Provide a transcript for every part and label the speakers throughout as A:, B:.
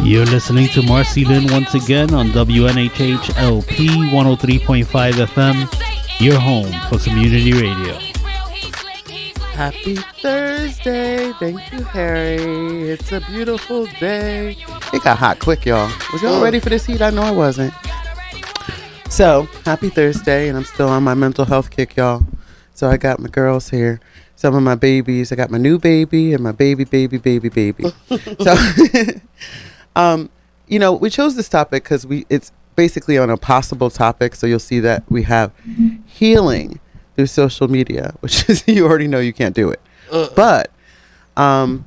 A: You're listening to MarceyLynn once again on WNHH LP 103.5 FM, your home for community radio.
B: Happy Thursday. Thank you, Harry. It's a beautiful day. It got hot quick, y'all. Was y'all ready for this heat? I know I wasn't. So, happy Thursday, and I'm still on my mental health kick, y'all. So, I got my girls here. Some of my babies. I got my new baby and my baby. So, we chose this topic because it's basically on a possible topic. So, you'll see that we have healing through social media, which is, you already know you can't do it. But I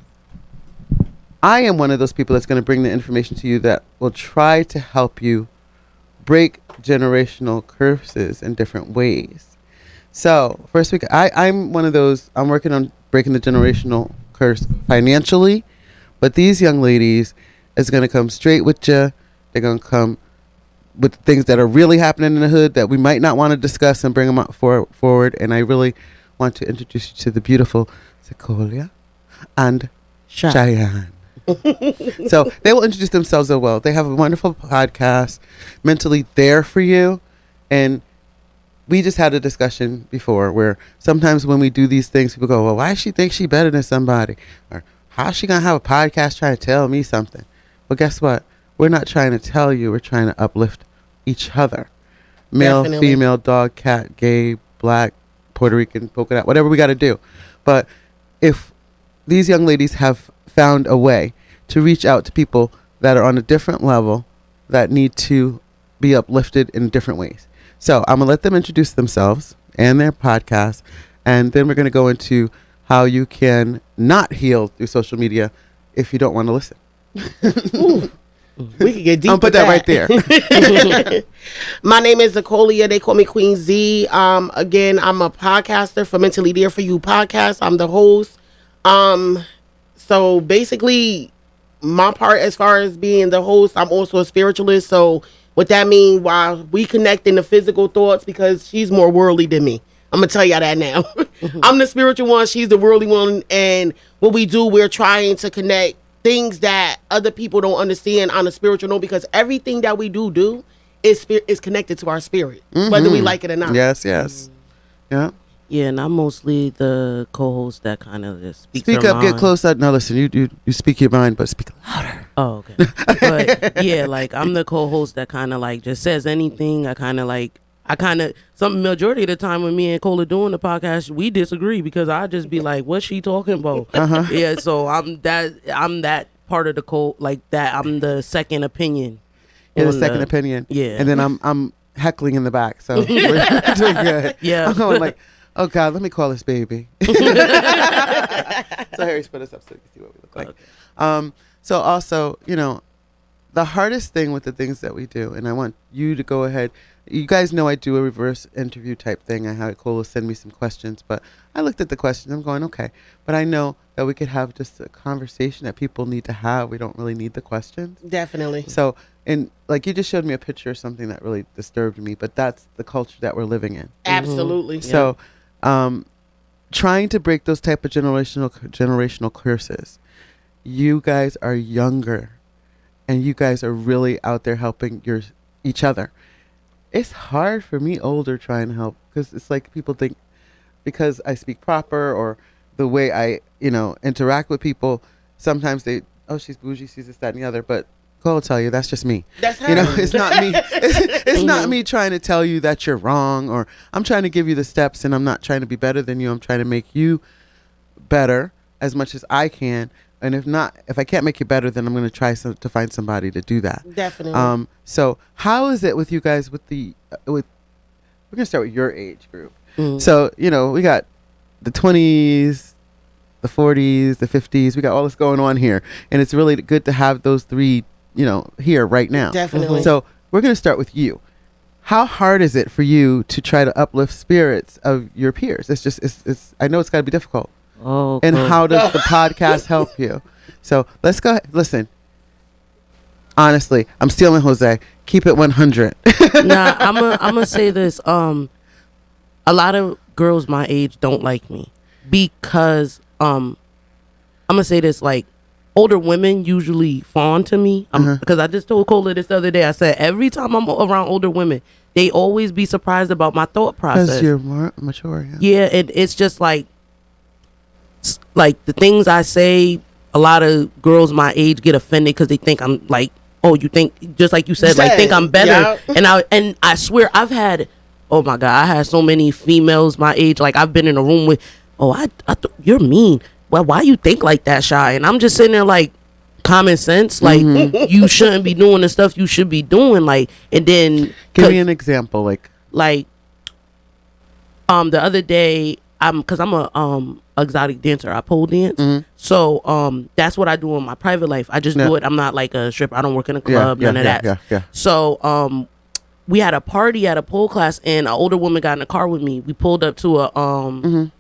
B: am one of those people that's going to bring the information to you that will try to help you break generational curses in different ways. So first week, I'm one of those, I'm working on breaking the generational curse financially, but these young ladies is going to come straight with you. They're going to come with things that are really happening in the hood that we might not want to discuss and bring them up forward. And I really want to introduce you to the beautiful Sequoia and Cheyenne. So they will introduce themselves as well. They have a wonderful podcast, Mentally There For You. And we just had a discussion before where sometimes when we do these things, people go, well, why does she think she better than somebody? Or how's she going to have a podcast trying to tell me something? Well, guess what? We're not trying to tell you. We're trying to uplift each other. Male,
C: Definitely.
B: female, dog, cat, gay, black, Puerto Rican, polka dot, whatever we got to do. But if these young ladies have found a way to reach out to people that are on a different level that need to be uplifted in different ways. So I'm going to let them introduce themselves and their podcast. And then we're going to go into how you can not heal through social media if you don't want to listen.
C: We can get deep.
B: I'll put that right there.
C: My name is Nicolia. They call me Queen Z. Again, I'm a podcaster for Mentally There For You podcast. I'm the host. So basically, my part as far as being the host, I'm also a spiritualist. So what that means, while we connect in the physical thoughts, because she's more worldly than me. I'm going to tell y'all that now. I'm the spiritual one. She's the worldly one. And what we do, we're trying to connect things that other people don't understand on a spiritual note, because everything that we do is connected to our spirit, whether we like it or not.
B: Yes. Yeah.
D: Yeah, and I'm mostly the co-host that kind of just speaks
B: Speak
D: her
B: up,
D: mind.
B: get closer. No, listen, you speak your mind, but speak louder.
D: Oh, okay. But yeah, like I'm the co-host that kind of like just says anything. Some majority of the time when me and Cole are doing the podcast, we disagree because I just be like, what's she talking about? Yeah, so I'm that part of the like that. I'm the second opinion.
B: You're the second opinion.
D: Yeah.
B: And then I'm heckling in the back, so we're doing good.
D: Yeah.
B: I'm going like, oh God, let me call this baby. So Harry's put us up so you can see what we look like.
D: Okay.
B: So also, the hardest thing with the things that we do, and I want you to go ahead. You guys know I do a reverse interview type thing. I had Cole send me some questions, but I looked at the questions. I'm going, okay. But I know that we could have just a conversation that people need to have. We don't really need the questions.
C: Definitely.
B: So, and like you just showed me a picture of something that really disturbed me, but that's the culture that we're living in.
C: Absolutely.
B: So, trying to break those type of generational curses. You guys are younger, and you guys are really out there helping each other. It's hard for me older trying to help, because it's like people think because I speak proper or the way I interact with people, sometimes she's bougie, she's this, that, and the other. But Cole will tell you that's just me.
C: That's her.
B: It's not me. It's not me trying to tell you that you're wrong, or I'm trying to give you the steps, and I'm not trying to be better than you. I'm trying to make you better as much as I can. And if I can't make you better, then I'm going to try to find somebody to do that.
C: Definitely.
B: So how is it with you guys we're going to start with your age group. So, we got the 20s, the 40s, the 50s. We got all this going on here. And it's really good to have those three, here right now.
C: Definitely.
B: So we're going to start with you. How hard is it for you to try to uplift spirits of your peers? It's I know it's got to be difficult.
D: Oh,
B: And
D: cool.
B: how does the podcast help you? So let's go ahead. Listen, honestly, I'm stealing Jose. Keep it 100.
D: Nah, I'm gonna say this. A lot of girls my age don't like me because I'm gonna say this, like, older women usually fawn to me. Because I just told Cola this the other day. I said every time I'm around older women, they always be surprised about my thought process.
B: Because you're more mature.
D: Yeah, and it's just like the things I say. A lot of girls my age get offended because they think I'm like, oh, you think, just like you said, like think I'm better. Yeah. And I swear I've had, oh my God, I had so many females my age. Like I've been in a room with, oh, I you're mean. Well, why you think like that, Shy? And I'm just sitting there like, common sense. Like you shouldn't be doing the stuff you should be doing. Like, and then
B: give me an example. Like
D: the other day, because I'm a exotic dancer. I pole dance. So that's what I do in my private life. I just do it. I'm not like a stripper. I don't work in a club, none of that. Yeah. So we had a party at a pole class, and an older woman got in the car with me. We pulled up to a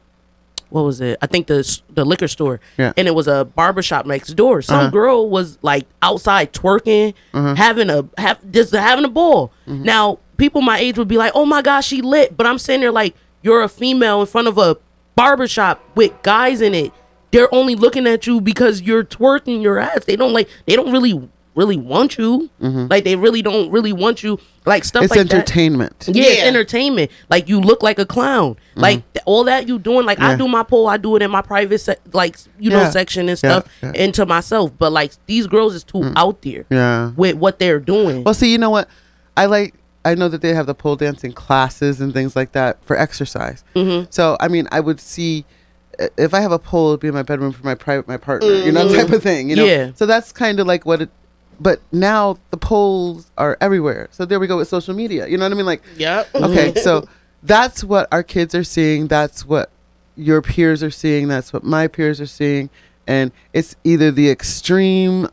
D: what was it? I think the liquor store. Yeah. And it was a barbershop next door. Some girl was like outside twerking, having a ball. Now people my age would be like, "Oh my gosh, she lit," but I'm sitting there like, you're a female in front of a barbershop with guys in it. They're only looking at you because you're twerking your ass. They don't really want you. Like they really don't really want you. Like stuff
B: it's
D: like
B: entertainment.
D: That. Yeah, it's entertainment. Like you look like a clown. Like all that you doing. Like I do my pole. I do it in my private section and stuff and to myself. But like these girls is too out there. Yeah. With what they're doing.
B: Well, see, you know what? I know that they have the pole dancing classes and things like that for exercise. So, I mean, I would see if I have a pole, it'd be in my bedroom for my partner, you know, type of thing, you know? Yeah. So that's kind of like but now the poles are everywhere. So there we go with social media. You know what I mean? Like, okay, so that's what our kids are seeing. That's what your peers are seeing. That's what my peers are seeing. And it's either the extreme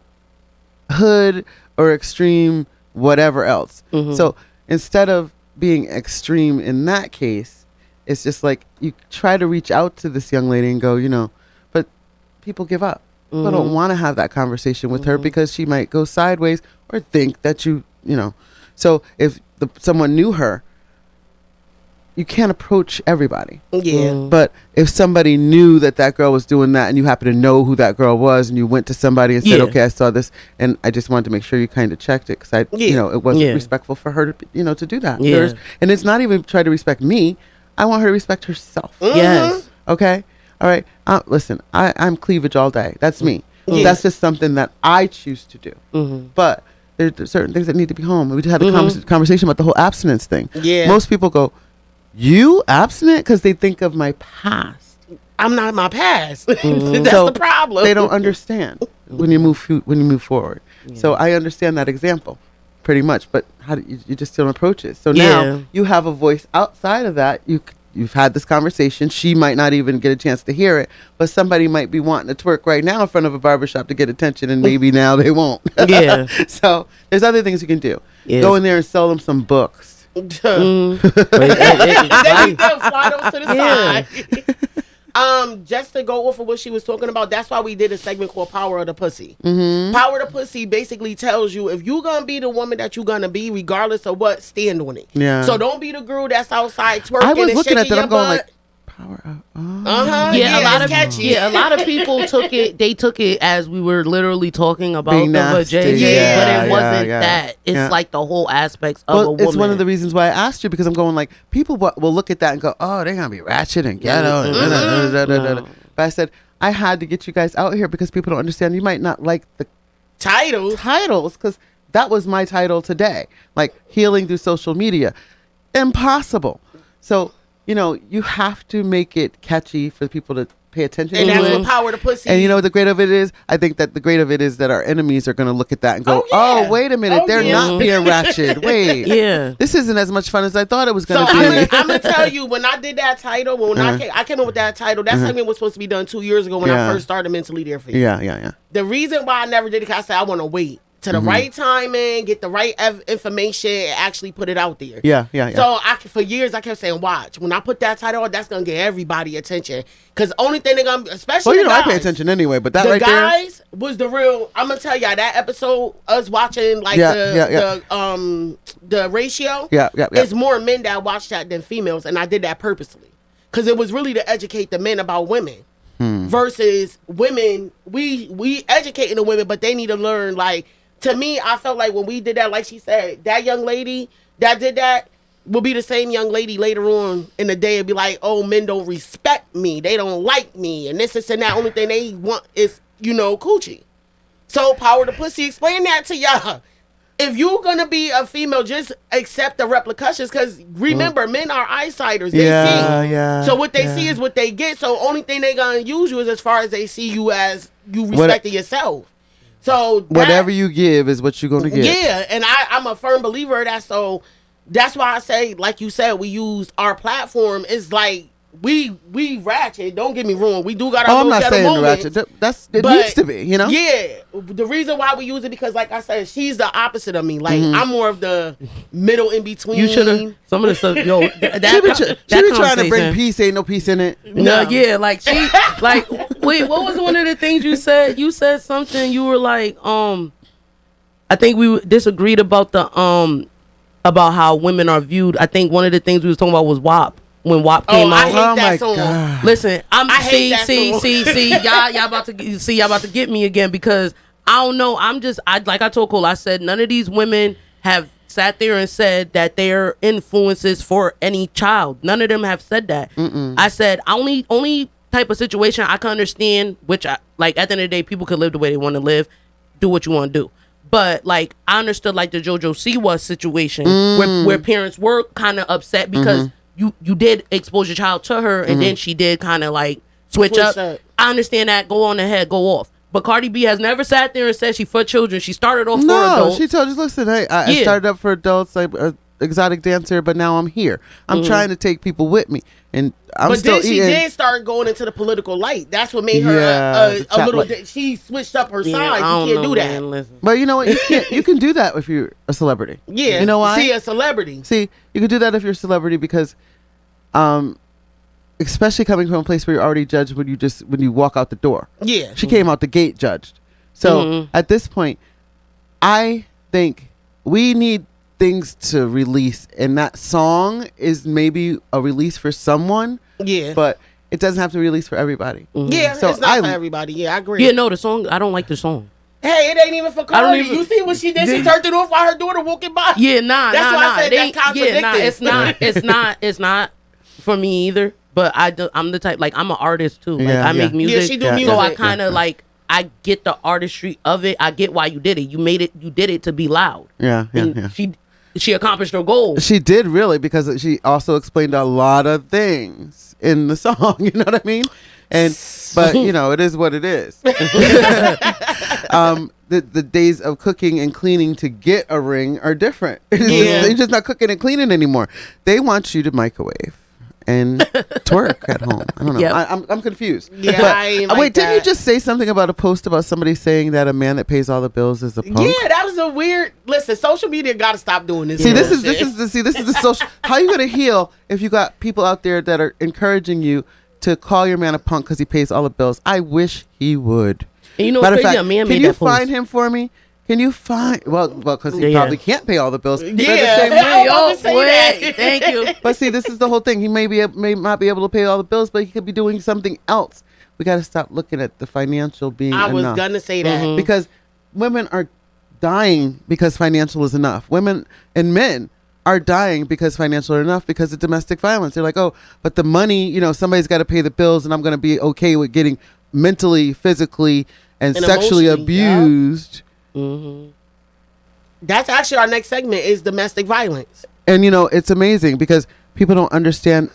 B: hood or extreme whatever else. So instead of being extreme in that case, it's just like you try to reach out to this young lady and go, you know, but people give up. People don't want to have that conversation with her because she might go sideways or think that you know. So if someone knew her, you can't approach everybody. Yeah. But if somebody knew that girl was doing that and you happen to know who that girl was and you went to somebody and said, okay, I saw this and I just wanted to make sure you kind of checked it because you know, it wasn't respectful for her to, you know, to do that. Yeah. And it's not even try to respect me. I want her to respect herself.
D: Yes.
B: Okay. All right. Listen, I'm cleavage all day. That's me. That's just something that I choose to do. But there's certain things that need to be home. We just had a conversation about the whole abstinence thing. Yeah. Most people go, you abstinent? Because they think of my past.
C: I'm not my past. That's so the problem.
B: They don't understand when you move forward. Yeah. So I understand that example pretty much. But how do you just don't approach it? So now you have a voice outside of that. You've had this conversation. She might not even get a chance to hear it, but somebody might be wanting to twerk right now in front of a barbershop to get attention, and maybe now they won't. Yeah. So there's other things you can do. Yes. Go in there and sell them some books.
C: Then you fly those to the side. Just to go off of what she was talking about, that's why we did a segment called Power of the Pussy. Power of the Pussy basically tells you if you're gonna be the woman that you're gonna be, regardless of what, stand on it. Yeah. So don't be the girl that's outside twerking. I was looking at that. I'm going like, power of.
D: A lot of people took it. They took it as we were literally talking about the vagina, but it wasn't that. It's like the whole aspects of a woman.
B: It's one of the reasons why I asked you, because I'm going like, people will look at that and go, oh, they're gonna be ratchet and ghetto. But I said I had to get you guys out here because people don't understand. You might not like the titles because that was my title today, like healing through social media. Impossible. So, you know, you have to make it catchy for people to pay attention
C: and that's what Power the Pussy.
B: And you know what the great of it is? I think that the great of it is that our enemies are going to look at that and go, oh wait a minute, they're not being ratchet. Wait. This isn't as much fun as I thought it was going to be.
C: I'm going to tell you, when I did that title, when I came up with that title, that segment was supposed to be done 2 years ago when I first started Mentally There For You.
B: Yeah.
C: The reason why I never did it, because I said I want to wait to the right time and get the right information and actually put it out there.
B: Yeah.
C: So for years I kept saying, watch, when I put that title on, that's gonna get everybody attention. Because only thing they're gonna, especially the guys,
B: I pay attention anyway, but that
C: the
B: right
C: guys there was the real. I'm gonna tell y'all that episode, us watching like the ratio.
B: Yeah.
C: It's more men that watch that than females, and I did that purposely because it was really to educate the men about women. versus women. We educating the women, but they need to learn. Like, to me, I felt like when we did that, like she said, that young lady that did that will be the same young lady later on in the day and be like, oh, men don't respect me, they don't like me, and this and that. Only thing they want is, coochie. So power to pussy. Explain that to y'all. If you're gonna be a female, just accept the repercussions. Because remember, men are eyesighters. They see.
B: Yeah.
C: So what they see is what they get. So only thing they gonna use you is as far as they see you as you respecting yourself. So
B: whatever you give is what you're gonna get.
C: Yeah, and I'm a firm believer of that. So that's why I say, like you said, we used our platform. It's like we ratchet. Don't get me wrong. We do got our
B: I'm not saying
C: moments,
B: ratchet. It needs to be,
C: Yeah. The reason why we use it because, like I said, she's the opposite of me. Like I'm more of the middle in between.
D: You should have some of the stuff. Yo,
B: she be trying to bring peace. Ain't no peace in it.
D: No, yeah, like she, like, wait, what was one of the things you said? You said something. You were like, I think we disagreed about the about how women are viewed. I think one of the things we was talking about was WAP. When WAP came out,
C: I hate that song.
B: God.
D: Listen, I
C: hate that song.
D: y'all about to get me again because I don't know. Like I told Cole, I said none of these women have sat there and said that they're influences for any child. None of them have said that. I said only type of situation I can understand, which like at the end of the day, people can live the way they want to live, do what you want to do. But like I understood like the JoJo Siwa situation where parents were kind of upset because. You did expose your child to her, and then she did kind of like switch up. I understand that. Go on ahead, go off. But Cardi B has never sat there and said she for children. She started off for adults.
B: She told you, listen, hey, I started up for adults, like exotic dancer, but now I'm here. I'm trying to take people with me, and I'm still
C: then she did start going into the political light. That's what made her a little. She switched up her side. You can't do that.
D: Man,
B: but you know what? You can do that if you're a celebrity.
C: Yeah,
B: you know why?
C: See, a celebrity.
B: See, you can do that if you're a celebrity because, especially coming from a place where you're already judged when you walk out the door.
C: Yeah,
B: she came out the gate judged. So at this point, I think we need things to release, and that song is maybe a release for someone.
C: Yeah,
B: but it doesn't have to release for everybody.
C: Yeah, so it's not for everybody. Yeah, I agree.
D: Yeah, no, the song, I don't like the song.
C: Hey, it ain't even for Cardi. You see what she did? She turned it off while her daughter walking by.
D: Yeah, that's
C: why I said that's contradicting.
D: It's not for me either. But I'm the type, like, I'm an artist too. Like, I make music.
C: Yeah, she do music.
D: So I kind of like, I get the artistry of it. I get why you did it. You did it to be loud.
B: Yeah.
D: She accomplished her goal.
B: She did really, because she also explained a lot of things in the song. You know what I mean? But it is what it is. The days of cooking and cleaning to get a ring are different. They're just not cooking and cleaning anymore. They want you to microwave and twerk at home. I don't know.
D: Yep.
B: I'm confused.
C: Yeah,
B: but, wait, didn't you just say something about a post about somebody saying that a man that pays all the bills is a punk?
C: Yeah, that was a weird. Listen, social media got to stop doing this.
B: See, this is the social. How are you gonna heal if you got people out there that are encouraging you to call your man a punk because he pays all the bills? I wish he would.
D: And you know what's crazy? A man made that post.
B: Can you find him for me? Can you find because he probably can't pay all the bills.
C: Yeah,
D: thank you.
B: But see, this is the whole thing. He may not be able to pay all the bills, but he could be doing something else. We got to stop looking at the financial being enough.
C: I was gonna say that
B: because women are dying because financial is enough. Women and men are dying because financial are enough because of domestic violence. They're like, oh, but the money, somebody's got to pay the bills, and I'm going to be okay with getting mentally, physically, and sexually abused.
C: Yeah. That's actually our next segment is domestic violence.
B: And it's amazing because people don't understand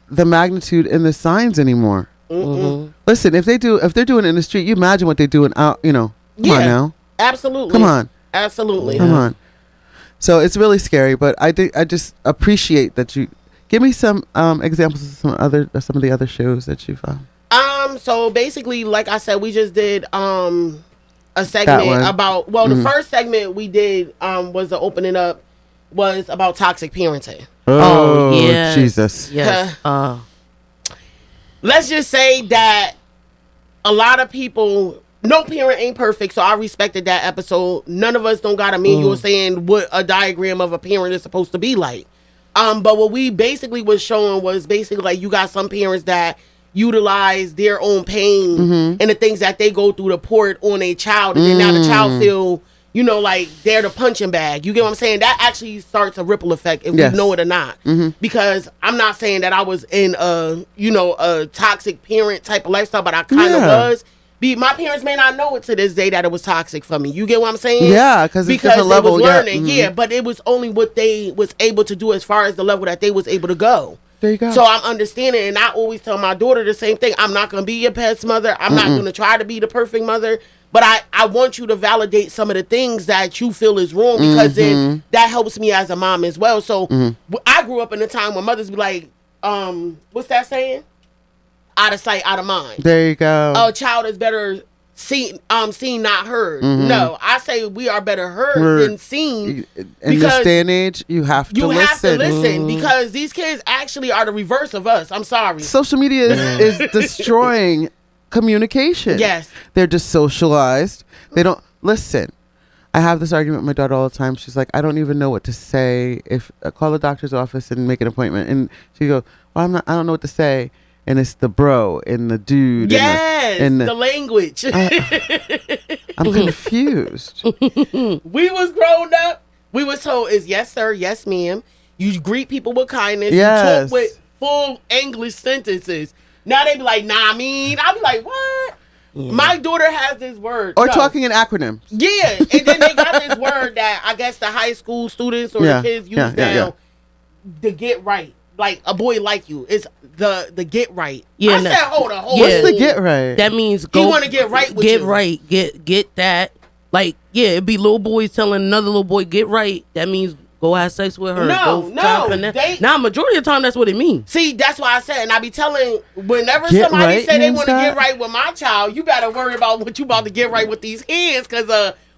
B: the magnitude and the signs anymore. Listen, if they're doing it in the street, you imagine what they're doing out. Come on now,
C: absolutely.
B: Come on,
C: absolutely.
B: Come on. So it's really scary, but I just appreciate that you give me some examples of some of the other shows that you found.
C: So basically, like I said, we just did a segment about the first segment we did was the opening up was about toxic parenting.
B: Oh yeah, Jesus.
D: Yes.
C: Let's just say that a lot of people, no parent ain't perfect, so I respected that episode. None of us don't got a manual saying what a diagram of a parent is supposed to be like. But what we basically was showing was basically like you got some parents that utilize their own pain and the things that they go through to pour it on a child, and then now the child feel, you know, like they're the punching bag. You get what I'm saying? That actually starts a ripple effect if you know it or not. Because I'm not saying that I was in a toxic parent type of lifestyle, but I kind of was. My parents may not know it to this day that it was toxic for me. You get what I'm saying?
B: Yeah, because it's a level.
C: It was learning. But it was only what they was able to do as far as the level that they was able to go.
B: There you go.
C: So I'm understanding, and I always tell my daughter the same thing. I'm not going to be your pet's mother. I'm not going to try to be the perfect mother. But I want you to validate some of the things that you feel is wrong, because then that helps me as a mom as well. So I grew up in a time when mothers be like, what's that saying? Out of sight, out of mind.
B: There you go.
C: A child is better seen, not heard. No, I say we are better heard than seen.
B: In this day and age, you have to listen.
C: Because these kids actually are the reverse of us. I'm sorry.
B: Social media is destroying communication.
C: Yes.
B: They're just socialized. They don't listen. I have this argument with my daughter all the time. She's like, I don't even know what to say. If call the doctor's office and make an appointment, and she goes, well, I don't know what to say. And it's the bro and the dude.
C: Yes,
B: and
C: the language.
B: I'm confused.
C: We was grown up. We was told is yes, sir, yes, ma'am. You greet people with kindness.
B: Yes.
C: You talk with full English sentences. Now they be like, nah, I mean. I be like, what? My daughter has this word.
B: Or talking in acronyms.
C: Yeah, and then they got this word that I guess the high school students or the kids use now. The get right. Like a boy like you. It's the get right.
D: Yeah,
C: I said, hold on.
B: What's the get right?
D: That means go.
C: You want to get right with
D: get
C: you.
D: Right. Get that. Like, yeah, it'd be little boys telling another little boy, get right. That means go have sex with her.
C: No.
D: Now, majority of the time, that's what it means.
C: See, that's why I said, and I be telling, whenever
B: Get
C: somebody
B: right
C: say they
B: means
C: want to
B: that?
C: get right with my child, you better worry about what you about to get right with these hands, because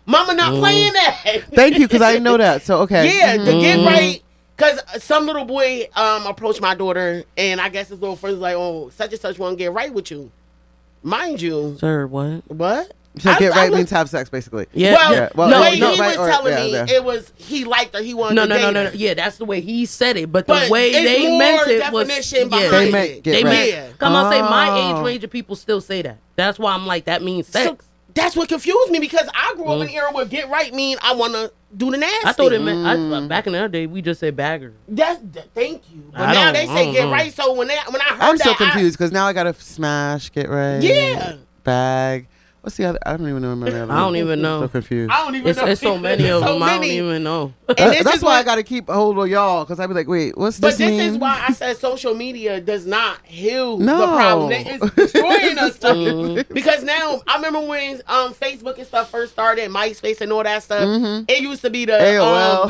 C: mama not playing that.
B: Thank you, because I didn't know that. So, okay.
C: Yeah, the get right. Because some little boy approached my daughter, and I guess his little friend was like, oh, such and such want to get right with you. Mind you.
D: Sir, what?
C: What?
B: So get right means have sex, basically.
D: Yeah.
C: Well,
D: no,
C: the way
D: no,
C: he was telling me, it was he liked her, he wanted to date her.
D: No. Yeah, that's the way he said it, but the way they meant it was...
B: They meant get right.
D: Come on, say my age range of people still say that. That's why I'm like, that means sex.
C: So, that's what confused me, because I grew up in an era where get right mean I want to do the nasty.
D: I thought it meant back in the day we just say bagger.
C: Thank you. But now they say get right. So when I heard that,
B: I'm so confused because now I gotta smash, get right.
C: Yeah.
B: Bag. What's the other? I don't even know.
D: I don't even know.
B: I'm so confused.
C: I don't even know.
D: It's so many of them. I don't even know.
B: That's why I gotta keep a hold of y'all, because I be like, wait, what's this?
C: But
B: this
C: is why I said social media does not heal the problem. It's destroying us. Because now I remember when Facebook and stuff first started, MySpace and all that stuff. It used to be the
B: AOL.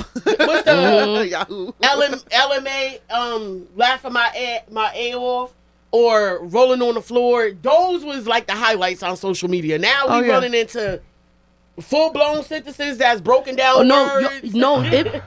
C: What's the
B: Yahoo.
C: LMA? Laughing my A off. Or rolling on the floor. Those was like the highlights on social media. Now we running into full-blown sentences that's broken down words.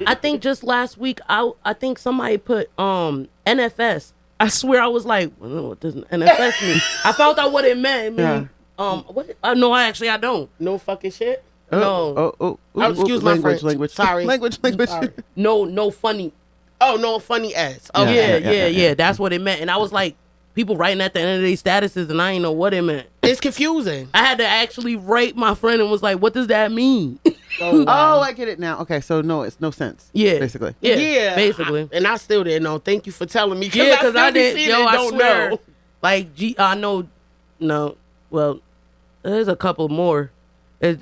D: I think just last week, I think somebody put NFS. I swear I was like, what does NFS mean? I found out what it meant. What? No, I don't.
C: No fucking shit?
B: No.
C: Excuse my French.
B: Language.
C: Sorry.
B: Language.
C: Sorry.
D: No funny.
C: Oh, no funny ass.
D: Oh, yeah. That's what it meant. And I was like, people writing at the end of their statuses, and I didn't know what it meant.
C: It's confusing.
D: I had to actually write my friend and was like, what does that mean?
B: Oh, I get it now. Okay, so no, it's no sense.
D: Yeah.
B: Basically.
D: Yeah. Basically.
C: And I still didn't know. Thank you for telling me.
D: Yeah, because I didn't.
C: I
D: swear.
C: know.
D: Like, I know. No. Well, there's a couple more.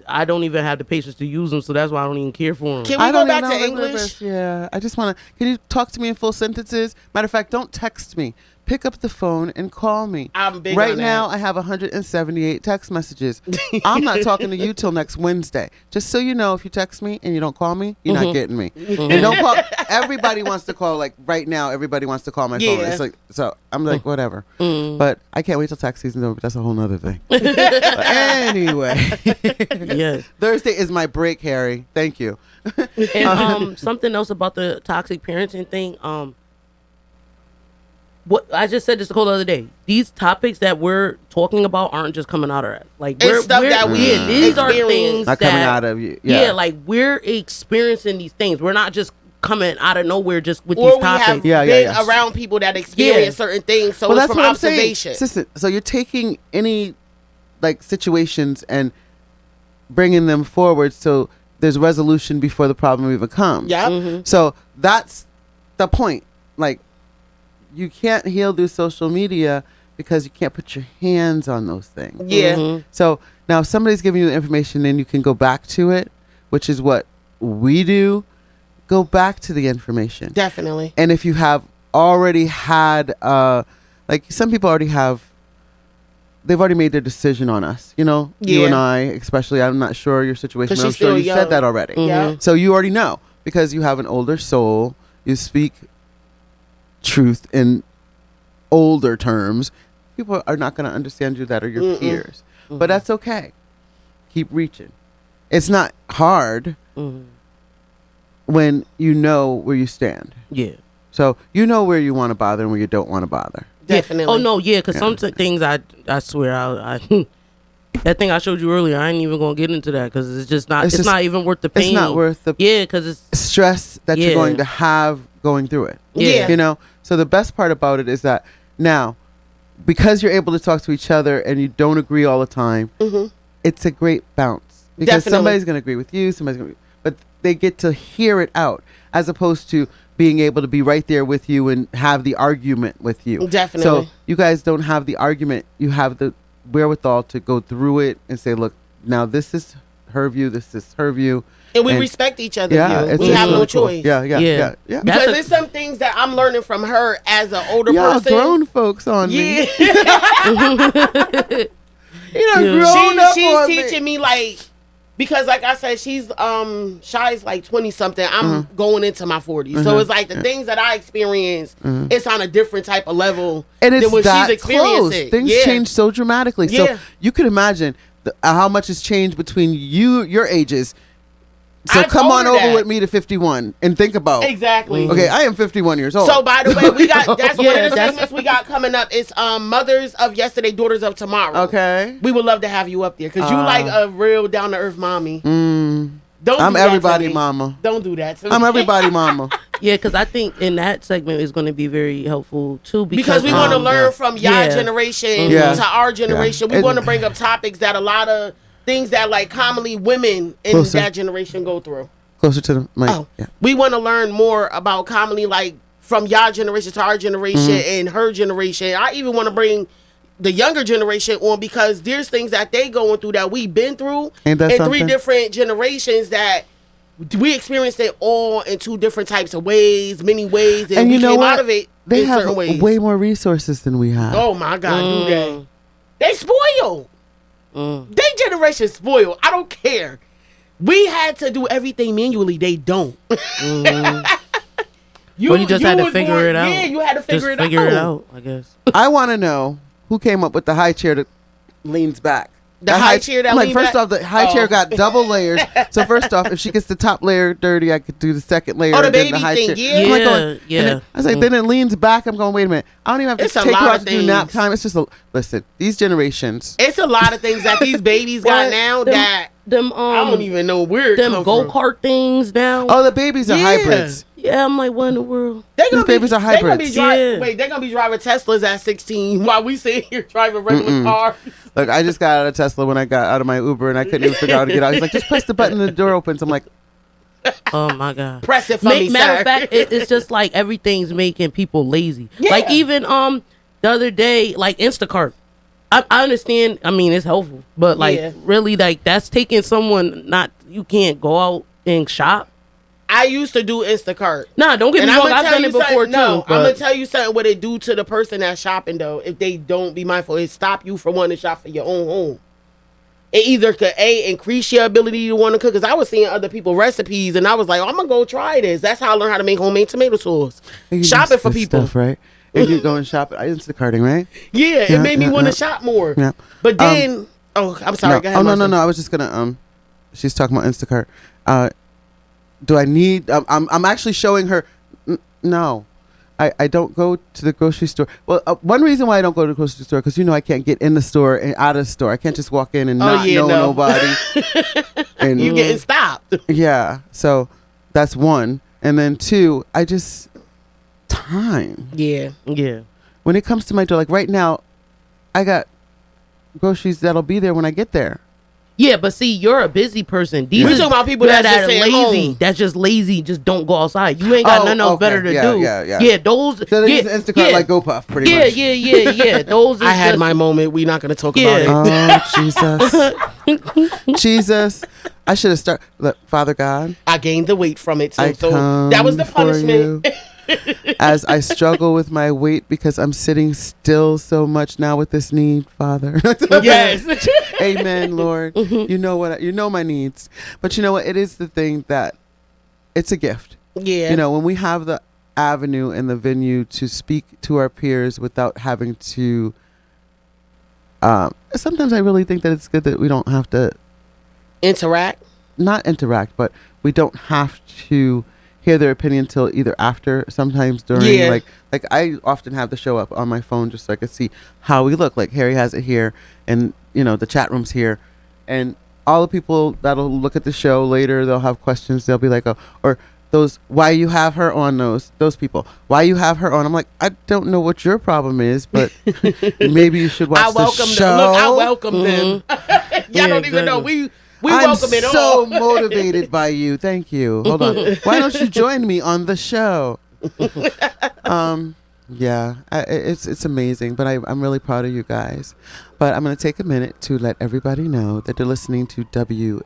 D: I don't even have the patience to use them, so that's why I don't even care for them.
C: Can we go back to English?
B: Yeah. I just want to. Can you talk to me in full sentences? Matter of fact, don't text me. Pick up the phone and call me.
C: I'm big
B: right
C: on
B: now,
C: that.
B: I have 178 text messages. I'm not talking to you till next Wednesday. Just so you know, if you text me and you don't call me, you're not getting me. And don't call. Everybody wants to call. Like right now, everybody wants to call my phone. It's like, so I'm like, whatever. But I can't wait till tax season's over. But that's a whole nother thing. Anyway,
D: Yes.
B: Thursday is my break, Harry. Thank you.
D: And something else about the toxic parenting thing. What I just said this the whole other day. These topics that we're talking about aren't just coming out of us. Like
C: it's stuff that we
D: these are things
B: not
D: that
B: coming out of you.
D: Yeah, like we're experiencing these things. We're not just coming out of nowhere just with
C: or
D: these
C: we
D: topics.
C: have been around people that experience certain things, so it's from observation.
B: So you're taking any like situations and bringing them forward, so there's resolution before the problem even comes.
C: Yeah.
D: Mm-hmm.
B: So that's the point. Like, you can't heal through social media because you can't put your hands on those things.
C: Yeah.
D: Mm-hmm.
B: So now if somebody's giving you the information and you can go back to it, which is what we do, go back to the information.
C: Definitely.
B: And if you have already had, like some people already have, they've already made their decision on us, you know, you and I, especially. I'm not sure your situation, but I'm sure you said that already.
C: Yeah.
B: So you already know because you have an older soul. You speak truth in older terms. People are not going to understand you that are your peers, but that's okay. Keep reaching. It's not hard when you know where you stand.
D: Yeah.
B: So you know where you want to bother and where you don't want to bother.
C: Definitely.
D: Oh no, yeah, because some things I swear I that thing I showed you earlier, I ain't even gonna get into that because it's just not. It's not even worth the pain.
B: It's not worth the
D: because it's
B: stress that you're going to have going through it.
C: Yeah.
B: You know. So the best part about it is that now, because you're able to talk to each other and you don't agree all the time, it's a great bounce because somebody's gonna agree with you, somebody's gonna, but they get to hear it out as opposed to being able to be right there with you and have the argument with you.
C: Definitely.
B: So you guys don't have the argument. You have the wherewithal to go through it and say, look, now this is her view, this is her view.
C: And we respect each other's view. We
B: it's
C: have no
B: really cool.
C: choice.
B: Yeah.
C: Because there's some things that I'm learning from her as an older
B: Y'all
C: person.
B: grown folks on me.
C: You
B: know, grown up
C: she's
B: on
C: teaching me like, because like I said, she's Shy's like 20 something. I'm going into my 40s. So it's like the things that I experience, it's on a different type of level
B: and it's
C: than when
B: that
C: she's experiencing.
B: Things change so dramatically.
C: Yeah.
B: So you could imagine how much has changed between your ages. So come on over with me to 51 and think about.
C: Exactly.
B: Okay, I am 51 years old.
C: So by the way, we got that's one of the segments we got coming up. It's Mothers of Yesterday, Daughters of Tomorrow.
B: Okay.
C: We would love to have you up there because you like a real down to earth mommy.
B: I'm
C: do
B: everybody mama.
C: Don't do that to me.
B: I'm everybody mama.
D: Yeah, because I think in that segment is going to be very helpful too. Because
C: we want to learn from y'all generation to our generation. We want to bring up topics that a lot of things that like commonly women in that generation go through.
B: Closer to the mic.
C: We want to learn more about commonly like from y'all generation to our generation and her generation. I even want to bring the younger generation on because there's things that they going through that we've been through in three different generations that we experienced it all in two different types of ways, many ways, and we came out of it in certain ways.
B: Way more resources than we have.
C: Oh my God, do they? They spoiled. They generation spoiled. I don't care. We had to do everything manually. They don't.
D: You just had to figure it out.
C: Yeah, you had to figure it
D: out. I guess.
B: I want to know who came up with the high chair that leans back.
C: The high chair that leans back?
B: First off, the high chair got double layers. So first off, if she gets the top layer dirty, I could do the second layer.
C: The
B: and
C: baby
B: then the high
C: thing,
B: chair.
D: Yeah.
B: I was like, then it leans back. I'm going, wait a minute. I don't even have to take her out to do nap time. It's just listen, these generations.
C: It's a lot of things that these babies got now that I don't even know where it
D: them go-kart things now.
B: Oh, the babies are hybrids.
D: Yeah, I'm like, what in the world?
B: These babies are hybrids.
C: They're gonna be driving Teslas at 16 while we sit here driving regular cars.
B: Look, I just got out of Tesla when I got out of my Uber and I couldn't even figure out how to get out. He's like, just press the button and the door opens. I'm like,
D: oh my God.
C: Press it for me,
D: Matter
C: sir.
D: of fact, it's just like everything's making people lazy.
C: Yeah.
D: Like even the other day, like Instacart. I understand. I mean, it's helpful, but like really, like that's taking someone. You can't go out and shop.
C: I used to do Instacart.
D: Nah, don't get me wrong. I've done it before too.
C: No, I'm gonna tell you something. What it do to the person that's shopping though, if they don't be mindful, it stop you from wanting to shop for your own home. It either could increase your ability to want to cook. Because I was seeing other people recipes, and I was like, I'm gonna go try this. That's how I learned how to make homemade tomato sauce. Shopping for people,
B: stuff, right? If you go and shop, Instacarting, right?
C: Yeah, it made me want to shop more. Yeah. But then, I'm sorry. Go ahead,
B: no. I was just gonna. She's talking about Instacart. Do I need? I'm actually showing her. No, I don't go to the grocery store. Well, one reason why I don't go to the grocery store because I can't get in the store and out of the store. I can't just walk in and not know nobody.
C: And you getting stopped.
B: Yeah, so that's one. And then 2, I just time.
C: Yeah.
B: When it comes to my door, like right now, I got groceries that'll be there when I get there.
D: Yeah, but see, you're a busy person. These
C: We
D: are
C: talking about people that just stay at
D: lazy.
C: home.
D: That's just lazy. Just don't go outside. You ain't got nothing else better to do. Yeah, those.
B: So they use Instacart like GoPuff, pretty much.
D: Yeah. Those.
C: I had my moment. We're not going to talk about it.
B: Oh, Jesus. Jesus. I should have started. Look, Father God.
C: I gained the weight from it. So
B: come
C: that was the
B: for
C: punishment.
B: you as I struggle with my weight because I'm sitting still so much now with this need, Father.
C: Yes.
B: Amen, Lord. You know what? You know my needs. But you know what? It is the thing that it's a gift.
C: Yeah.
B: You know, when we have the avenue and the venue to speak to our peers without having to. Sometimes I really think that it's good that we don't have to not interact, but we don't have to hear their opinion till either after, sometimes during, like I often have the show up on my phone just so I can see how we look. Like Harry has it here, and you know the chat room's here, and all the people that'll look at the show later, they'll have questions. They'll be like, oh, or those, why you have her on, those people, why you have her on. I'm like, I don't know what your problem is, but maybe you should watch the show.
C: I welcome them. Y'all don't even know we welcome it all.
B: I'm so motivated by you. Thank you. Hold on. Why don't you join me on the show? Yeah, it's amazing, but I'm really proud of you guys. But I'm going to take a minute to let everybody know that they're listening to WNHHLP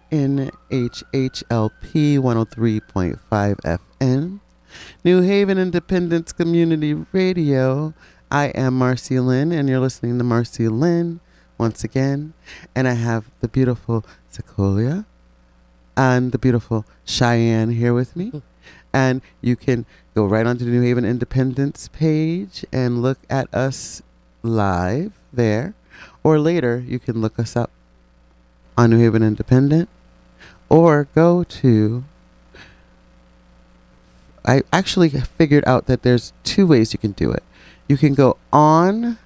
B: 103.5 FM, New Haven Independence Community Radio. I am MarceyLynn, and you're listening to MarceyLynn once again. And I have the beautiful Sequoia and the beautiful Cheyenne here with me. And you can go right onto the New Haven Independence page and look at us live there. Or later, you can look us up on New Haven Independent. Or go to... I actually figured out that there's 2 ways you can do it. You can go on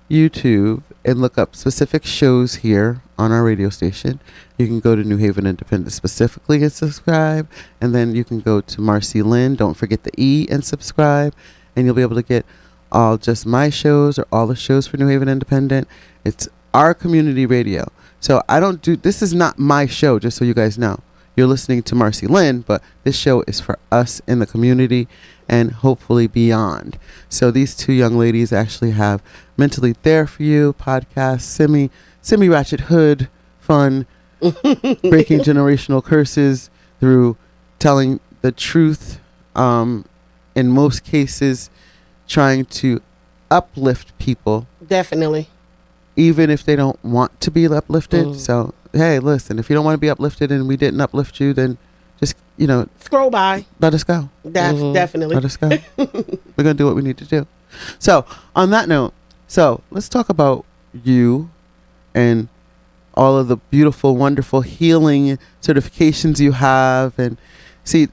B: YouTube and look up specific shows here on our radio station. You can go to New Haven Independent specifically and subscribe, and then you can go to MarceyLynn, don't forget the E, and subscribe, and you'll be able to get all just my shows or all the shows for New Haven Independent. It's our community radio. So this is not my show, just so you guys know. You're listening to MarceyLynn, but this show is for us in the community and hopefully beyond. So these 2 young ladies actually have Mentally There For You podcast, semi-ratchet hood, fun, breaking generational curses through telling the truth, in most cases trying to uplift people.
C: Definitely.
B: Even if they don't want to be uplifted. So, hey, listen, if you don't want to be uplifted and we didn't uplift you, then just,
C: scroll by.
B: Let us go.
C: Definitely.
B: Let us go. We're going to do what we need to do. So, on that note, let's talk about you and all of the beautiful, wonderful healing certifications you have. And see,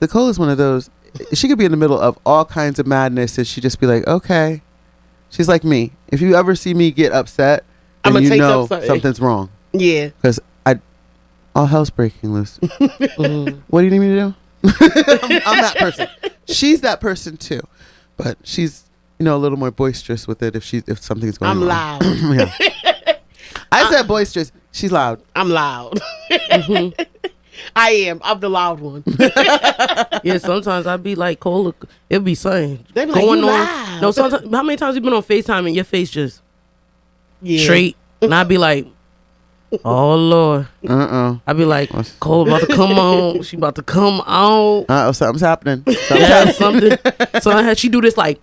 B: Nicole is one of those, she could be in the middle of all kinds of madness and she'd just be like, okay. She's like me. If you ever see me get upset, then you know something's wrong. Yeah. Because all hell's breaking loose. What do you need me to do? I'm that person. She's that person too. But she's, a little more boisterous with it if something's going on.
C: I'm loud.
B: Yeah. I said boisterous. She's loud.
C: I'm loud. I am. I'm the loud one.
D: Yeah, sometimes I'd be like, Cole, it'll be something
C: they be like,
D: going
C: you
D: on.
C: loud.
D: No, sometimes, how many times you been on FaceTime and your face just straight? And I'd be like, oh, Lord. I'd be like, Cole about to come on. She about to come on.
B: Something's happening.
D: Something. So she do this like,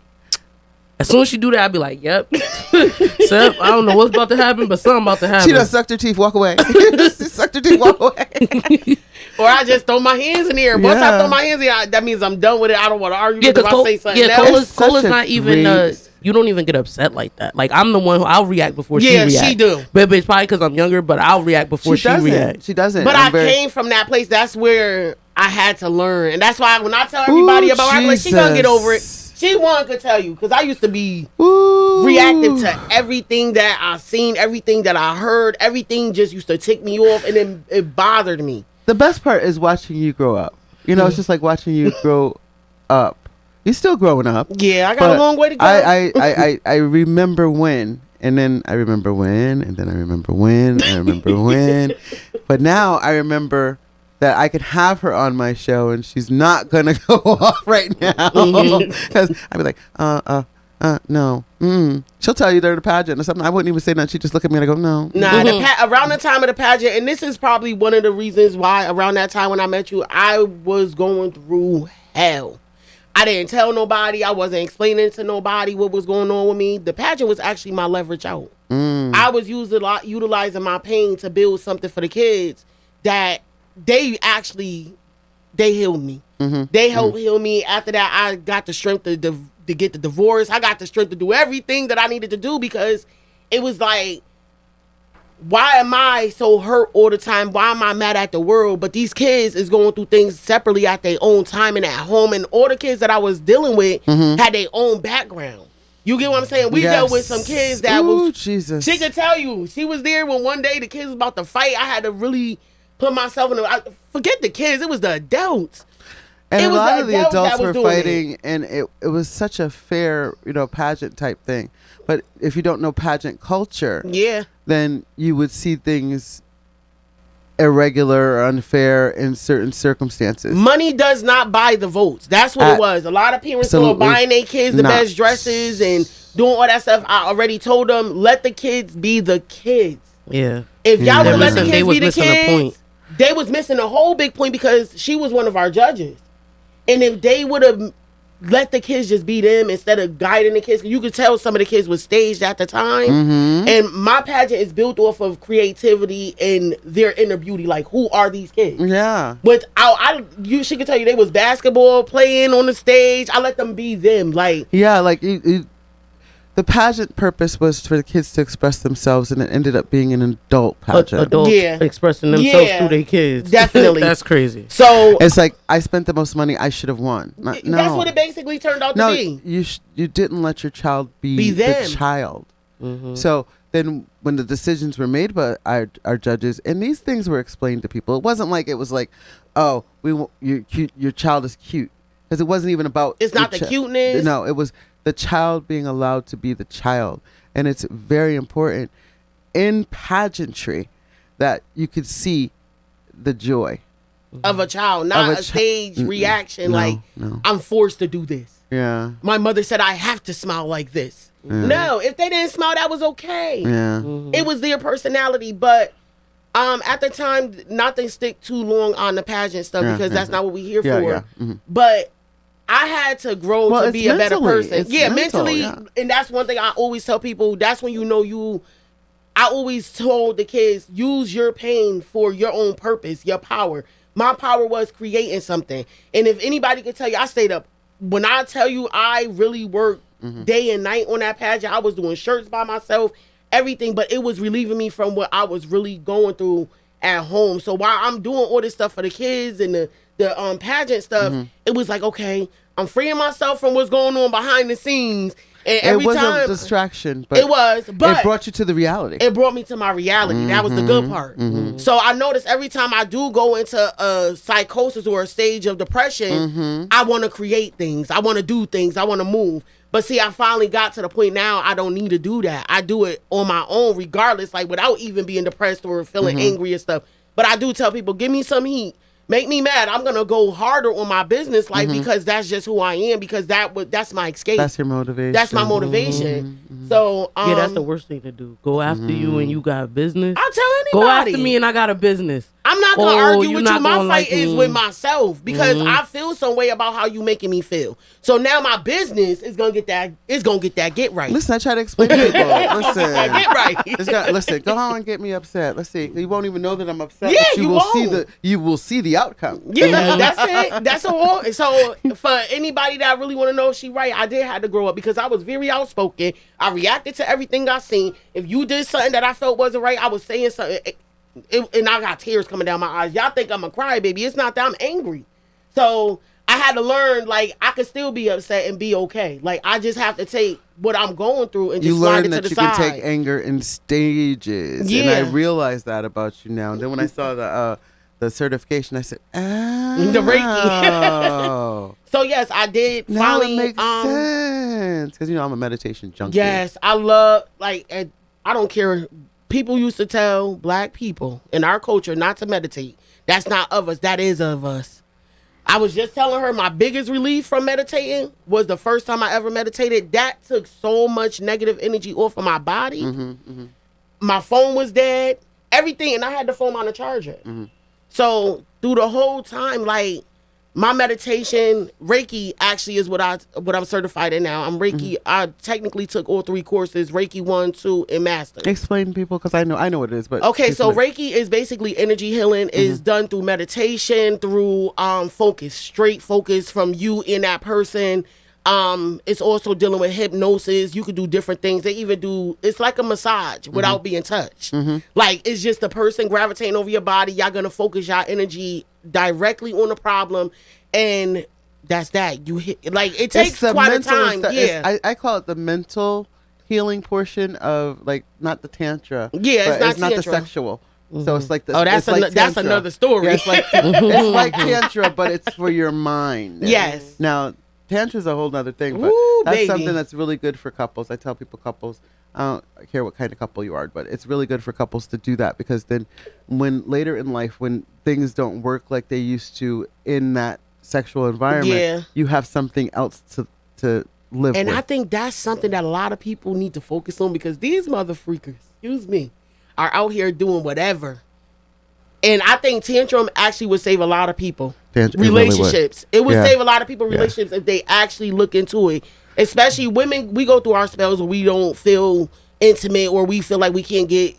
D: as soon as she do that, I'd be like, yep. Sep, I don't know what's about to happen, but something about to happen.
B: She done sucked her teeth, walk away. Sucked her teeth, walk away.
C: Or I just throw my hands in the air. Once I throw my hands in the air, that means I'm done with it. I don't want to argue with I say something else.
D: Cole is not even, you don't even get upset like that. Like, I'm the one who, I'll react before she reacts. Yeah, she do. But it's probably because I'm younger, but I'll react before she reacts.
B: She doesn't.
C: But I came from that place. That's where I had to learn. And that's why when I tell everybody about her, I'm like, she gonna get over it. She one could tell you, because I used to be reactive to everything that I seen, everything that I heard, everything just used to tick me off, and then it bothered me.
B: The best part is watching you grow up. You know, it's just like watching you grow up. You're still growing up.
C: Yeah, I got a long way to go.
B: I remember when, and then I remember when, and then I remember when, I remember when. But now I remember that I could have her on my show and she's not going to go off right now. Because I'd be like, no. She'll tell you they're the pageant or something. I wouldn't even say nothing. She'd just look at me and I go, no.
C: Nah, around the time of the pageant, and this is probably one of the reasons why around that time when I met you, I was going through hell. I didn't tell nobody. I wasn't explaining to nobody what was going on with me. The pageant was actually my leverage out. I was utilizing my pain to build something for the kids that they healed me. They helped heal me. After that, I got the strength to get the divorce. I got the strength to do everything that I needed to do because it was like, why am I so hurt all the time? Why am I mad at the world? But these kids is going through things separately at their own time and at home. And all the kids that I was dealing with had their own background. You get what I'm saying? We dealt with some kids that
B: Jesus.
C: She could tell you. She was there when one day the kids was about to fight. I had to really put myself in forget the kids. It was the adults.
B: And a lot of the adults were fighting, and it was such a fair, pageant type thing. But if you don't know pageant culture, then you would see things irregular or unfair in certain circumstances.
C: Money does not buy the votes. That's what it was. A lot of parents were buying their kids the best dresses and doing all that stuff. I already told them, let the kids be the kids.
D: Yeah.
C: If y'all would let the kids be the kids, they was missing a whole big point because she was one of our judges. And if they would have let the kids just be them instead of guiding the kids, you could tell some of the kids were staged at the time. And my pageant is built off of creativity and their inner beauty. Like, who are these kids?
B: Yeah.
C: But she could tell you they was basketball playing on the stage. I let them be them. Like,
B: yeah, like the pageant purpose was for the kids to express themselves, and it ended up being an adult pageant.
D: Adults expressing themselves through their kids.
C: Definitely.
D: That's crazy.
C: So
B: it's like, I spent the most money, I should have won. No.
C: That's what it basically turned out to be.
B: You didn't let your child be the child. So then when the decisions were made by our judges, and these things were explained to people, it wasn't like, oh, your child is cute. Because it wasn't even about...
C: It's not the cuteness.
B: No, it was the child being allowed to be the child. And it's very important in pageantry that you could see the joy
C: of a child, not a stage reaction. I'm forced to do this.
B: Yeah.
C: My mother said I have to smile like this. No, if they didn't smile, that was okay.
B: Yeah.
C: It was their personality. But at the time, not to stick too long on the pageant stuff because that's not what we're here for. But I had to grow to be a better person. Mentally. And that's one thing I always tell people. That's when I always told the kids, use your pain for your own purpose, your power. My power was creating something. And if anybody could tell you, I stayed up. When I tell you I really worked day and night on that pageant, I was doing shirts by myself, everything. But it was relieving me from what I was really going through at home. So while I'm doing all this stuff for the kids and the pageant stuff, it was like, okay, I'm freeing myself from what's going on behind the scenes. And every
B: it wasn't
C: time,
B: a distraction, but
C: it
B: brought you to the reality.
C: It brought me to my reality. That was the good part. So I noticed every time I do go into a psychosis or a stage of depression, I want to create things. I want to do things. I want to move. But see, I finally got to the point now I don't need to do that. I do it on my own regardless, like without even being depressed or feeling angry and stuff. But I do tell people, give me some heat. Make me mad. I'm gonna go harder on my business life because that's just who I am. Because that's my escape.
B: That's your motivation.
C: That's my motivation. So
D: that's the worst thing to do. Go after you and you got business.
C: I'll tell anybody.
D: Go after me and I got a business.
C: I'm not gonna argue with you. My fight is with myself because I feel some way about how you making me feel. So now my business is gonna get that. It's gonna get that. Get right.
B: Listen, I try to explain to people. Listen,
C: get right.
B: Listen, go on and get me upset. Let's see. You won't even know that I'm upset.
C: Yeah,
B: but you will see the outcome.
C: Yeah, that's it. That's all. So for anybody that really want to know if she right, I did have to grow up because I was very outspoken. I reacted to everything I seen. If you did something that I felt wasn't right, I was saying something. And I got tears coming down my eyes. Y'all think I'm a crybaby. It's not that. I'm angry. So I had to learn, like, I could still be upset and be okay. Like, I just have to take what I'm going through and just slide it to the side. You learn that you can take
B: anger in stages. Yeah. And I realized that about you now. And then when I saw the certification, I said,
C: The Reiki. So yes, I did
B: now
C: finally.
B: it makes sense because I'm a meditation junkie.
C: Yes, I love I don't care. People used to tell black people in our culture not to meditate. That's not of us. That is of us. I was just telling her my biggest relief from meditating was the first time I ever meditated. That took so much negative energy off of my body. My phone was dead, everything, and I had the phone on the charger. So through the whole time, like my meditation, Reiki actually is what I'm certified in now. I'm Reiki. I technically took all 3 courses: Reiki 1, 2, and Master.
B: Explain to people because I know what it is, but
C: okay. So Reiki is basically energy healing. Is done through meditation, through focus, straight focus from you in that person. It's also dealing with hypnosis. You could do different things. They even do, it's like a massage without being touched. Like it's just the person gravitating over your body. Y'all gonna focus your energy directly on the problem, and that's that. You hit, like it takes quite a time. Yeah,
B: I call it the mental healing portion of like not the tantra.
C: Yeah,
B: it's not the sexual. So it's like the,
C: that's another story.
B: Yeah, it's like it's like tantra, but it's for your mind.
C: Yes.
B: Now tantra is a whole nother thing, but that's something that's really good for couples. I tell people couples, I don't care what kind of couple you are, but it's really good for couples to do that because then when later in life, when things don't work like they used to in that sexual environment, you have something else to live with.
C: And I think that's something that a lot of people need to focus on because these mother freakers, excuse me, are out here doing whatever. And I think tantrum actually would save a lot of people relationships. It would save a lot of people relationships if they actually look into it. Especially women, we go through our spells where we don't feel intimate or we feel like we can't get,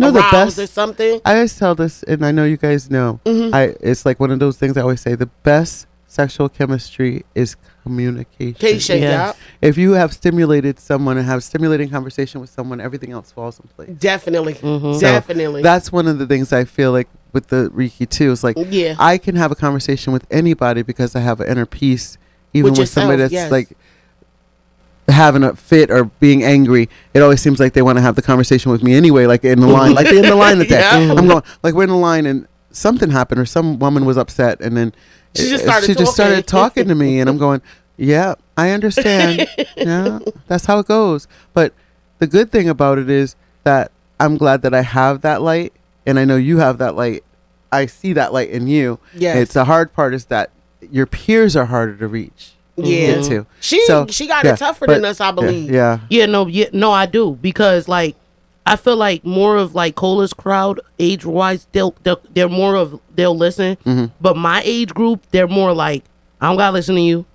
C: aroused or something.
B: I always tell this, and I know you guys know, it's like one of those things I always say, the best sexual chemistry is communication.
C: Yeah.
B: If you have stimulated someone and have stimulating conversation with someone, everything else falls in place.
C: Definitely.
B: So
C: Definitely.
B: That's one of the things I feel like with the Reiki too. It's like I can have a conversation with anybody because I have an inner peace, even with somebody that's like having a fit or being angry. It always seems like they want to have the conversation with me anyway, like in the line, like in the line attack. I'm going like we're in the line and something happened or some woman was upset and then she just started talking to me and I'm going, yeah, I understand. Yeah, that's how it goes. But the good thing about it is that I'm glad that I have that light and I know you have that light. I see that light in you. Yeah. It's the hard part is that your peers are harder to reach.
C: Yeah.
B: Too.
C: She got it tougher than us, I believe.
D: No, I do because like I feel like more of like Cola's crowd age wise they're more of they'll listen, but my age group they're more like I don't gotta listen to you.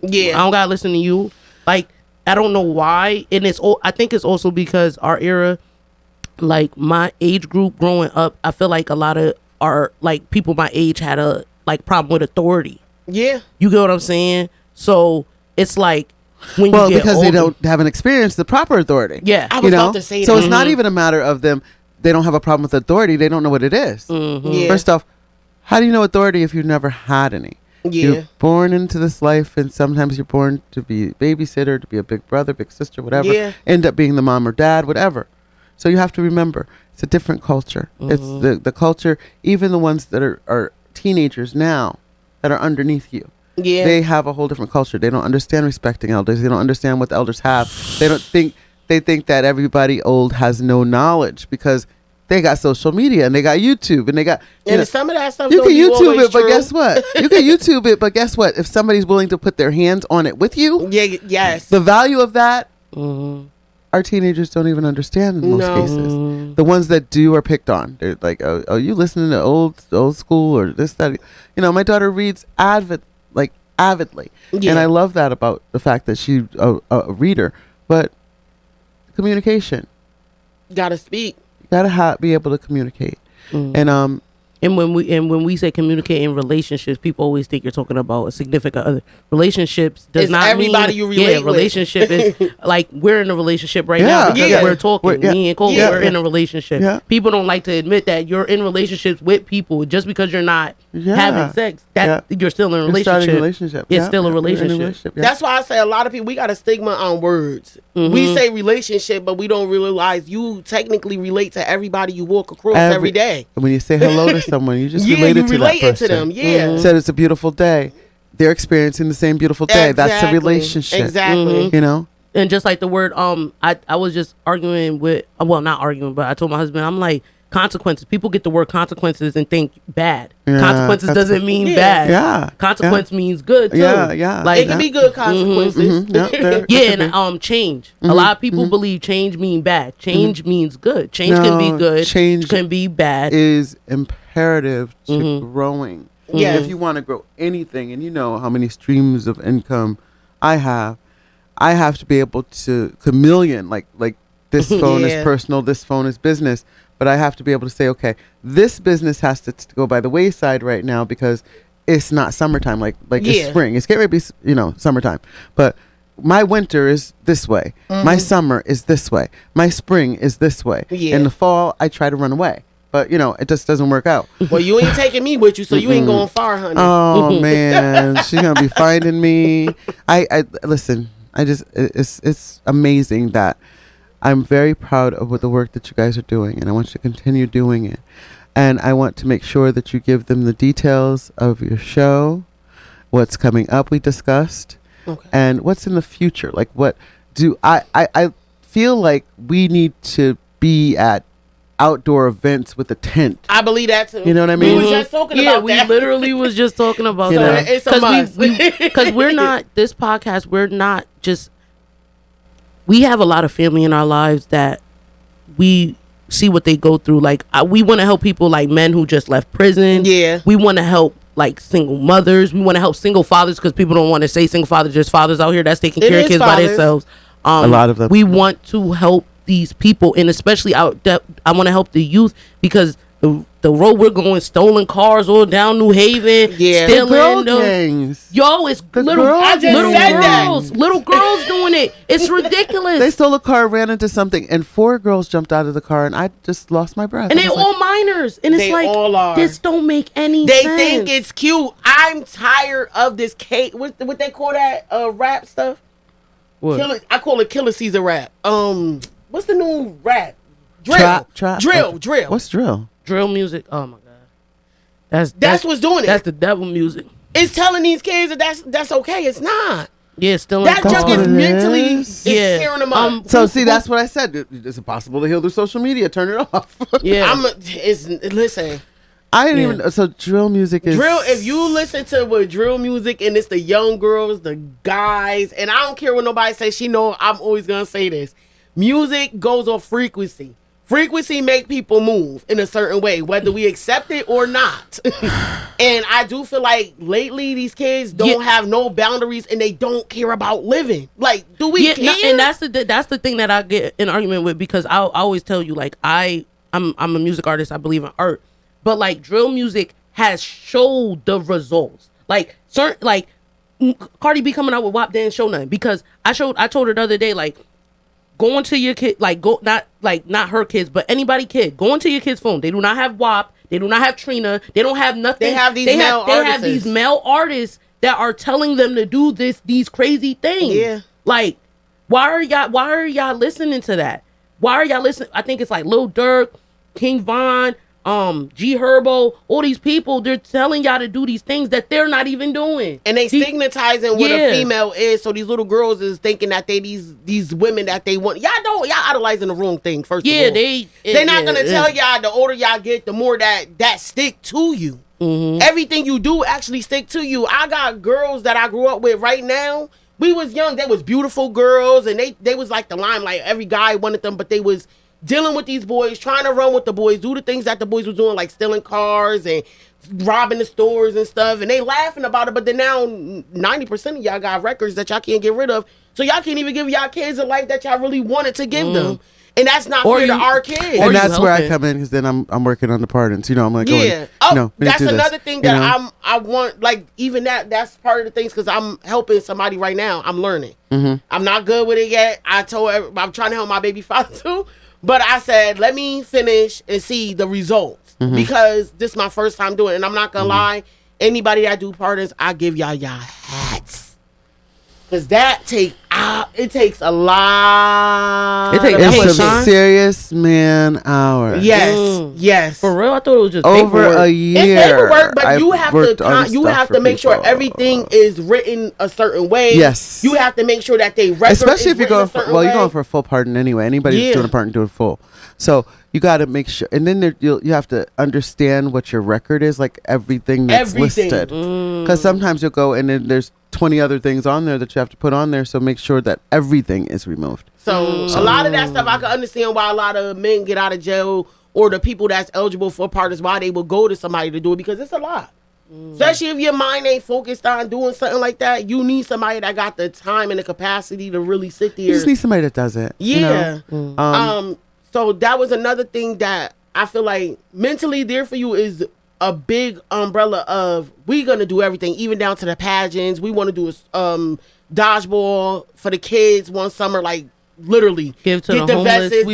D: I don't gotta listen to you. Like I don't know why, and I think it's also because our era, like my age group growing up, I feel like a lot of our like people my age had a like problem with authority. Yeah, you get what I'm saying. So it's like when you get
B: because
D: older,
B: they haven't experienced the proper authority.
C: Yeah, I was about to say that.
B: So it's not even a matter of them. They don't have a problem with authority. They don't know what it is. First off, how do you know authority if you've never had any? You're born into this life, and sometimes you're born to be a babysitter, to be a big brother, big sister, whatever. End up being the mom or dad, whatever. So you have to remember, it's a different culture. It's the culture, even the ones that are teenagers now that are underneath you. Yeah, they have a whole different culture. They don't understand respecting elders. They don't understand what the elders have. They think that everybody old has no knowledge because they got social media and they got YouTube and they got
C: some of that stuff.
B: You can YouTube it, but guess what? You can YouTube it, but guess what? If somebody's willing to put their hands on it with you, the value of that, our teenagers don't even understand in most cases. The ones that do are picked on. They're like, "Oh, you listening to old school or this that?" My daughter reads avidly, and I love that about the fact that she's a reader. But communication,
C: gotta speak.
B: Gotta be able to communicate,
D: and when we say communicate in relationships, people always think you're talking about a significant other. Relationships does not
C: everybody
D: mean
C: you relate with.
D: Relationship is like we're in a relationship right now because we're talking. Me and Cole, we're in a relationship. Yeah. People don't like to admit that you're in relationships with people just because you're not having sex. That you're still in a relationship. It's still a relationship.
C: That's why I say a lot of people we got a stigma on words. We say relationship, but we don't realize you technically relate to everybody you walk across every day.
B: And when you say hello to someone. You just
C: Yeah,
B: related
C: you
B: to that
C: related
B: person.
C: to them. Yeah.
B: Said it's a beautiful day. They're experiencing the same beautiful day. That's a relationship.
C: Exactly.
B: You know?
D: And just like the word, I was just arguing with, well, not arguing, but I told my husband, I'm like, consequences. People get the word consequences and think bad.
B: Yeah,
D: consequences doesn't mean bad.
B: Yeah.
D: Consequence means good too.
B: Yeah.
D: Like
C: It can be good consequences.
D: and change. A lot of people believe change mean bad. Change means good. Change can be good.
B: Change
D: can be bad.
B: Is imperative to growing.
C: Yes.
B: If you want to grow anything, and you know how many streams of income I have to be able to chameleon, like this phone is personal, this phone is business. But I have to be able to say, okay, this business has to go by the wayside right now because it's not summertime, like it's spring. It's getting ready to be, summertime. But my winter is this way. My summer is this way. My spring is this way.
C: Yeah.
B: In the fall, I try to run away. But, it just doesn't work out.
C: Well, you ain't taking me with you, so you ain't going far, honey.
B: Oh, man. She's going to be finding me. I listen, it's amazing that I'm very proud of the work that you guys are doing, and I want you to continue doing it. And I want to make sure that you give them the details of your show, what's coming up we discussed, and what's in the future. Like, what do I feel like we need to be at outdoor events with a tent.
C: I believe that too.
B: You know what I mean?
C: We was just talking about that.
D: we literally was just talking about
B: You know,
D: that.
C: it's a must.
D: Because we're not, this podcast, we're not just, we have a lot of family in our lives that we see what they go through. Like, we want to help people like men who just left prison.
C: Yeah.
D: We want to help like single mothers. We want to help single fathers because people don't want to say single fathers. There's fathers out here that's taking care of kids by themselves.
B: A lot of them.
D: We want to help these people, and especially I want to help the youth because the road we're going, stolen cars all down New Haven, stealing.
B: Gangs.
D: Yo, it's little girls doing it. It's ridiculous.
B: They stole a car, ran into something, and 4 girls jumped out of the car, and I just lost my breath.
D: And they all minors, and it's
C: They
D: like
C: all are.
D: this don't make any
C: They
D: sense.
C: think it's cute. I'm tired of this cake. What they call that rap stuff?
D: What?
C: I call it Killer Season rap. What's the new rap? Drill.
B: Trap.
C: Drill.
B: Okay.
C: Drill.
B: What's drill?
D: Drill music. Oh my god,
C: That's what's doing it.
D: That's the devil music.
C: It's telling these kids that that's okay. It's not.
D: Yeah, still
C: That junk is mentally tearing them up.
B: So see, that's what I said. Is it possible to heal through social media? Turn it off.
D: Yeah.
C: Listen.
B: I didn't even. So drill music is
C: Drill. If you listen to what drill music and it's the young girls, the guys, and I don't care what nobody says. She know I'm always gonna say this. Music goes off frequency. Frequency make people move in a certain way, whether we accept it or not. And I do feel like lately these kids don't have no boundaries and they don't care about living. Like, do we care?
D: And that's the thing that I get in argument with because I always tell you like I'm a music artist. I believe in art, but like drill music has showed the results. Like certain like Cardi B coming out with WAP didn't show nothing because I told her the other day like. Going to your kid, not her kids, but anybody kid. Go into your kid's phone. They do not have WAP. They do not have Trina. They don't have nothing.
C: They have these male artists.
D: They have these male artists that are telling them to do these crazy things.
C: Yeah.
D: Like, why are y'all listening to that? Why are y'all listening? I think it's like Lil Durk, King Von, G Herbo, all these people, they're telling y'all to do these things that they're not even doing.
C: And they stigmatizing what a female is, so these little girls is thinking that they these women that they want. Y'all idolizing the wrong thing, first of all. They're not gonna tell y'all the older y'all get, the more that stick to you. Mm-hmm. Everything you do actually stick to you. I got girls that I grew up with right now. We was young, they was beautiful girls, and they was like the limelight. Every guy wanted them, but they was dealing with these boys, trying to run with the boys, do the things that the boys was doing, like stealing cars and robbing the stores and stuff. And they laughing about it, but then now 90% of y'all got records that y'all can't get rid of. So y'all can't even give y'all kids a life that y'all really wanted to give them. And that's not fair to our kids.
B: And that's where I come in because then I'm working on the pardons. I'm like,
C: that's another thing that I want. Like even that's part of the things because I'm helping somebody right now. I'm learning. Mm-hmm. I'm not good with it yet. I'm trying to help my baby father too. But I said, let me finish and see the results because this is my first time doing it. And I'm not going to lie. Anybody that do pardons, I give y'all hats. Cause that it takes a lot.
D: It takes
C: of
D: that much
B: It's some
D: time?
B: serious man hours.
C: Yes.
D: For real, I thought it was just
B: Over
D: paperwork.
B: a
C: It's
B: year.
C: paperwork, but
B: I've
C: you have
B: worked on
C: you
B: stuff
C: have
B: for
C: to make sure
B: people.
C: everything is written a certain way.
B: Yes.
C: You have to make sure that they record
B: Especially
C: is
B: if you're
C: written
B: going
C: a
B: for,
C: certain
B: well, you're
C: way.
B: going for a full pardon anyway. Anybody that's
C: Yeah.
B: doing a pardon doing full. So you got to make sure, and then you have to understand what your record is, like everything that's
C: Everything.
B: listed. Because sometimes you'll go and then there's 20 other things on there that you have to put on there. So make sure that everything is removed.
C: So a lot of that stuff, I can understand why a lot of men get out of jail, or the people that's eligible for pardons, why they will go to somebody to do it, because it's a lot. Especially if your mind ain't focused on doing something like that, you need somebody that got the time and the capacity to really sit there.
B: You just need somebody that does it.
C: Yeah.
B: You know?
C: So that was another thing that I feel like mentally there for you is a big umbrella of we gonna do everything, even down to the pageants. We want to do a dodgeball for the kids one summer, like literally
D: Give to the homeless.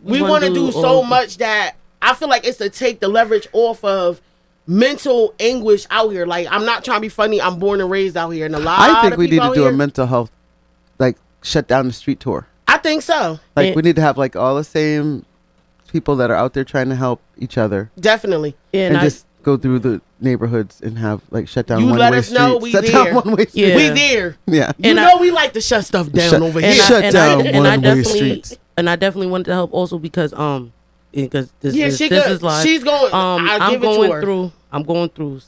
D: We wanna
C: do so much that I feel like it's to take the leverage off of mental anguish out here. Like, I'm not trying to be funny. I'm born and raised out here, and a lot.
B: I think
C: of
B: we need
C: people
B: to
C: out
B: do a
C: here-
B: mental health, like shut down the street tour.
C: I think so.
B: Like
D: And-
B: we need to have like all the same people that are out there trying to help each other,
C: Definitely.
B: and
D: I,
B: just go through the neighborhoods and have like shut down
C: You
B: one
C: let
B: way
C: us know,
B: streets.
C: we
B: Shut
C: there.
B: down one way streets.
D: Yeah.
C: We there.
B: Yeah.
C: You
D: And
C: know we like to shut stuff down
B: Shut-
C: over
B: and
C: here.
B: Shut down one-way
D: definitely
B: streets.
D: and I definitely wanted to help also because this
C: Yeah,
D: is
C: she
D: this
C: good.
D: is live.
C: She's going. I'll
D: I'm
C: give it to
D: going
C: her.
D: through. I'm going through.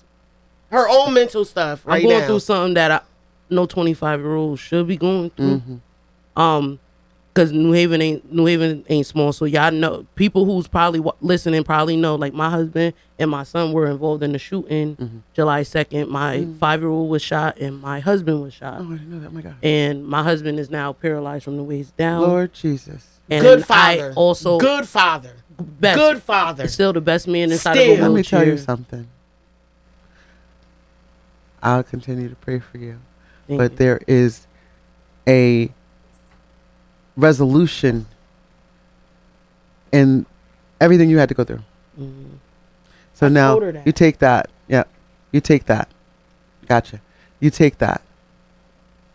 C: Her own mental stuff right
D: I'm going
C: now.
D: through something that no 25-year-old should be going through. Because New Haven ain't small, so y'all know people who's probably listening probably know. Like my husband and my son were involved in the shooting. July 2nd, my 5-year-old was shot and my husband was shot.
B: Oh, I didn't know that. Oh my God.
D: And my husband is now paralyzed from the waist down.
B: Lord Jesus.
D: And
C: Good father.
D: I also
C: Good father.
D: best,
C: Good father.
D: still the best man inside
C: Still.
D: of a
B: Let
D: wheelchair.
B: me tell you something. I'll continue to pray for you.
D: Thank
B: But
D: you.
B: there is a resolution in everything you had to go through. So now
C: told her that.
B: you take that. Yeah. You take that. Gotcha. You take that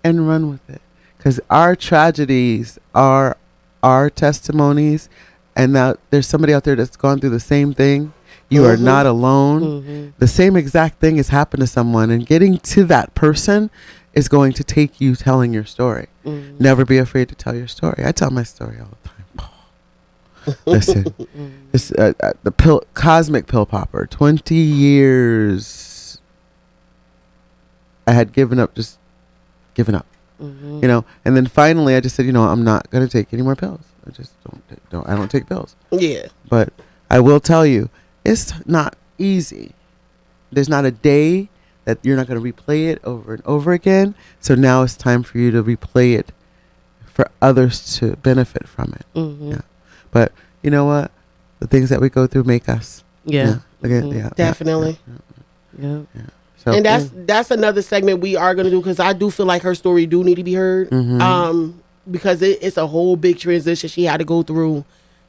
B: and run with it. Because our tragedies are our testimonies. And now there's somebody out there that's gone through the same thing. You are not alone. The same exact thing has happened to someone. And getting to that person is going to take you telling your story. Never be afraid to tell your story. I tell my story all the time. Listen, this, the cosmic pill popper, 20 years. I had given up, just given up, you know. And then finally, I just said, you know, I'm not gonna take any more pills. I just don't. I don't take pills.
C: Yeah.
B: But I will tell you, it's not easy. There's not a day that you're not going to replay it over and over again. So now it's time for you to replay it for others to benefit from it. Yeah. But you know what? The things that we go through make us.
D: Yeah.
B: Look at- yeah.
C: Definitely.
D: Yeah.
B: So,
C: And that's another segment we are gonna do, because I do feel like her story do need to be heard. Because it's a whole big transition she had to go through,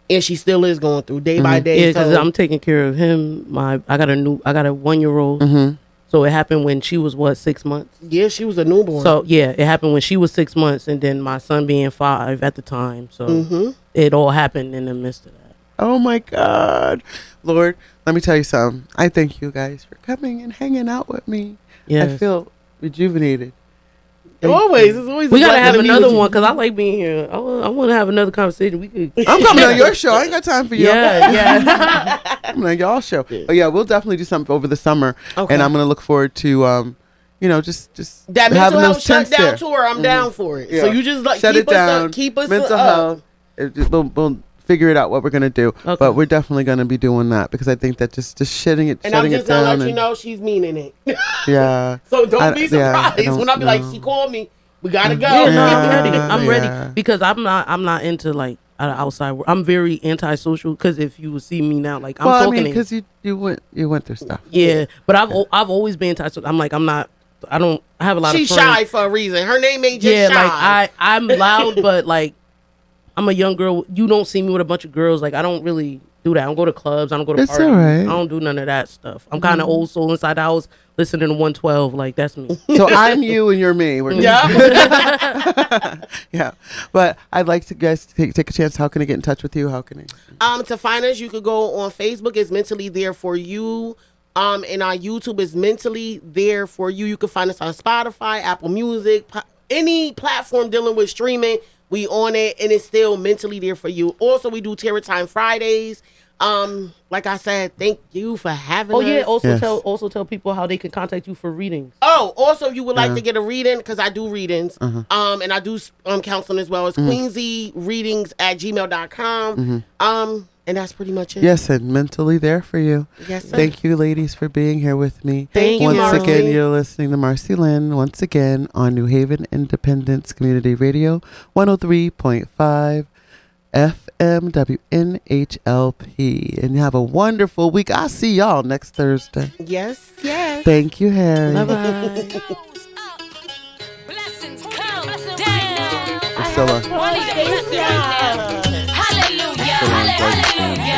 C: and she still is going through day by day.
D: Yeah, because
C: so
D: I'm taking care of him. I got a 1-year-old. So it happened when she was 6 months.
C: yeah, she was a newborn.
D: So yeah, it happened when she was 6 months, and then my son being 5 at the time. So it all happened in the midst of that.
B: oh my God, Lord, let me tell you something. I thank you guys for coming and hanging out with me.
D: Yes.
B: I feel rejuvenated.
C: always, it's always.
D: We
C: a
D: gotta
C: blessing
D: have
C: to meet
D: another
C: with you.
D: one because I like being here. I want to have another conversation. We could.
B: I'm coming on your show. I ain't got time for you.
D: Yeah.
B: I'm on y'all show. But yeah, we'll definitely do something over the summer.
C: Okay.
B: And I'm gonna look forward to you know, just
C: That mental
B: having
C: health
B: those tents
C: shutdown
B: there.
C: tour, I'm down for it. So
B: Yeah.
C: you just like
B: Shut
C: keep
B: it
C: us
B: down.
C: up, keep us
B: mental
C: up.
B: health. We'll figure it out what we're gonna do.
D: Okay.
B: But we're definitely gonna be doing that because I think that just shutting it
C: And I'm
B: shutting
C: just
B: it
C: gonna
B: down
C: let you
B: and
C: know she's meaning it.
B: yeah.
C: So don't
B: I-
C: be
B: yeah, I
C: surprised
B: don't
C: when I be like,
B: know.
C: she called me. We gotta go.
D: Yeah, no, I'm ready.
B: Yeah,
D: I'm
B: yeah.
D: ready because I'm not into like outside work. I'm very antisocial because if you would see me now, like I'm
B: Well, I
D: talking.
B: mean, because you went through stuff.
D: yeah, but I've always been antisocial. I'm like I'm not. I have a lot
C: She's
D: of friends.
C: shy for a reason. Her name ain't just
D: Yeah,
C: shy.
D: like I'm loud, but like I'm a young girl. You don't see me with a bunch of girls. Like I don't really do that. I don't go to clubs. I don't go to
B: It's
D: parties.
B: all right.
D: I don't do none of that stuff. I'm kind of old soul inside the house, listening to 112. Like, that's me.
B: So I'm you and you're me. We're
C: Yeah.
B: yeah. But I'd like to guys take a chance. How can I get in touch with you? How can I?
C: To find us, you could go on Facebook. It's Mentally There For You. And our YouTube is Mentally There For You. You can find us on Spotify, Apple Music, any platform dealing with streaming. We on it, and it's still Mentally There For You. Also, we do Terror Time Fridays. Like I said, thank you for having us.
D: Oh yeah.
B: Yes.
D: Tell people how they can contact you for readings.
C: Oh, also, if you would like to get a reading, because I do readings, and I do counseling as well. It's queensyreadings@gmail.com. And that's pretty much it.
B: Yes, and Mentally There For You.
C: Yes, sir.
B: Thank you, ladies, for being here with me.
C: Thank you,
B: Once
C: Marcy.
B: again, you're listening to MarceyLynn once again on New Haven Independence Community Radio, 103.5 FM WNHLP. And you have a wonderful week. I'll see y'all next Thursday.
C: Yes, yes.
B: Thank you, Harry.
D: Bye-bye.
E: Blessings come down.
B: Priscilla.
E: Hallelujah. Hallelujah.